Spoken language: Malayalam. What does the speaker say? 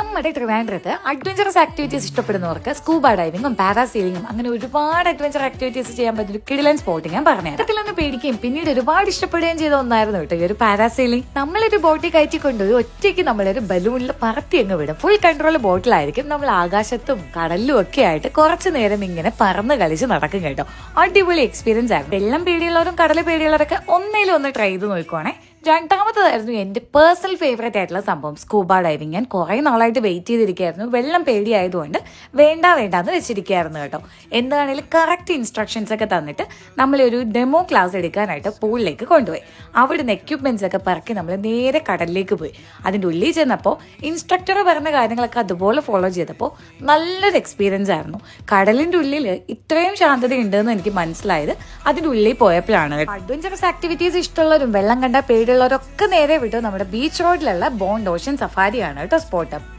നമ്മുടെ ട്രിവാൻഡ്രത്ത് അഡ്വഞ്ചറസ് ആക്ടിവിറ്റീസ് ഇഷ്ടപ്പെടുന്നവർക്ക് സ്കൂബ ഡൈവിങ്ങും പാരാസീലിംഗും അങ്ങനെ ഒരുപാട് അഡ്വഞ്ചർ ആക്ടിവിറ്റീസ് ചെയ്യാൻ പറ്റുന്ന ഒരു കിടിലൻ സ്പോട്ട് ഞാൻ പറഞ്ഞു. അതിലൊന്ന് പേടിക്കുകയും പിന്നീട് ഒരുപാട് ഇഷ്ടപ്പെടുകയും ചെയ്ത ഒന്നായിരുന്നു കേട്ടോ ഈ ഒരു പാരാസീലിംഗ്. നമ്മളൊരു ബോട്ടിൽ കയറ്റിക്കൊണ്ടുപോയി ഒറ്റയ്ക്ക് നമ്മളൊരു ബലൂണിൽ പറത്തി അങ്ങ് വിടും. ഫുൾ കൺട്രോൾ ബോട്ടിലായിരിക്കും. നമ്മൾ ആകാശത്തും കടലിലും ഒക്കെ ആയിട്ട് കുറച്ചു നേരം ഇങ്ങനെ പറന്ന് കളിച്ച് നടക്കും കേട്ടോ. അടിപൊളി എക്സ്പീരിയൻസ് ആയിരുന്നു. വെള്ളം പേടിയുള്ളവരും കടൽ പേടിയുള്ളവരൊക്കെ ഒന്നേലും ഒന്ന് ട്രൈ ചെയ്ത് നോക്കുവാണേ. രണ്ടാമത്തതായിരുന്നു എന്റെ പേഴ്സണൽ ഫേവറേറ്റ് ആയിട്ടുള്ള സംഭവം സ്കൂബ ഡൈവിങ്. ഞാൻ കുറെ നാളായിട്ട് വെയിറ്റ് ചെയ്തിരിക്കുകയായിരുന്നു. വെള്ളം പേടിയായതുകൊണ്ട് വേണ്ടാന്ന് വെച്ചിരിക്കുകയായിരുന്നു കേട്ടോ. എന്താണെങ്കിലും കറക്റ്റ് ഇൻസ്ട്രക്ഷൻസ് ഒക്കെ തന്നിട്ട് നമ്മളൊരു ഡെമോ ക്ലാസ് എടുക്കാനായിട്ട് പൂളിലേക്ക് കൊണ്ടുപോയി. അവിടുന്ന് എക്യുപ്മെന്റ്സ് ഒക്കെ പറക്കി നമ്മൾ നേരെ കടലിലേക്ക് പോയി. അതിൻ്റെ ഉള്ളിൽ ചെന്നപ്പോൾ ഇൻസ്ട്രക്ടർ പറഞ്ഞ കാര്യങ്ങളൊക്കെ അതുപോലെ ഫോളോ ചെയ്തപ്പോൾ നല്ലൊരു എക്സ്പീരിയൻസ് ആയിരുന്നു. കടലിൻ്റെ ഉള്ളിൽ ഇത്രയും ശാന്തത ഉണ്ടെന്ന് എനിക്ക് മനസ്സിലായത് അതിൻ്റെ ഉള്ളിൽ പോയപ്പോഴാണ്. അഡ്വഞ്ചറസ് ആക്ടിവിറ്റീസ് ഇഷ്ടമുള്ളവരും വെള്ളം കണ്ട പേടിയുള്ളവരൊക്കെ നേരെ വിട്ടു നമ്മുടെ ബീച്ച് റോഡിലുള്ള ബോണ്ട് ഓഷൻ സഫാരിയാണ് കേട്ടോ സ്പോട്ട്.